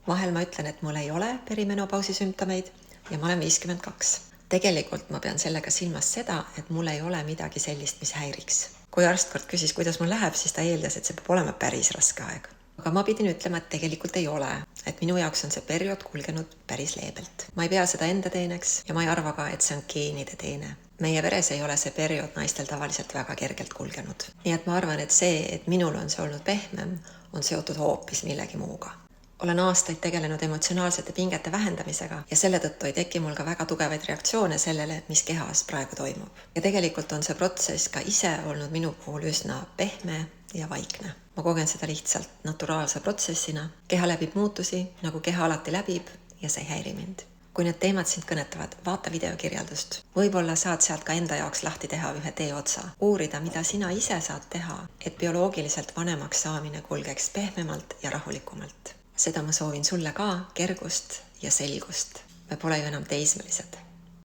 Vahel ma ütlen, et mul ei ole perimenopausi sümptomeid ja ma olen 52. Tegelikult ma pean sellega silmas seda, et mul ei ole midagi sellist, mis häiriks. Kui arst kord küsis, kuidas mul läheb, siis ta eeldas, et see peab olema päris raske aeg. Aga ma pidin ütlema, et tegelikult ei ole, et minu jaoks on see periood kulgenud päris leebelt. Ma ei pea seda enda teeneks ja ma ei arva ka, et see on geenide teene. Meie veres ei ole see periood naistel tavaliselt väga kergelt kulgenud. Nii et ma arvan, et see, et minul on see olnud pehmem, on seotud hoopis millegi muuga. Olen aastaid tegelenud emotsionaalsete pingete vähendamisega ja selle tõttu ei teki mul ka väga tugevaid reaktsioone sellele, mis kehas praegu toimub. Ja tegelikult on see protsess ka ise olnud minu puhul üsna pehme ja vaikne. Ma kogen seda lihtsalt naturaalse protsessina. Keha läbib muutusi, nagu keha alati läbib ja see ei häiri mind. Kui need teemad sind kõnetavad, vaata videokirjeldust. Võib-olla saad sealt ka enda jaoks lahti teha ühe teeotsa. Uurida, mida sina ise saad teha, et bioloogiliselt vanemaks saamine kulgeks pehmemalt ja rahulikumalt. Seda ma soovin sulle ka kergust ja selgust. Me pole ju enam teismelised.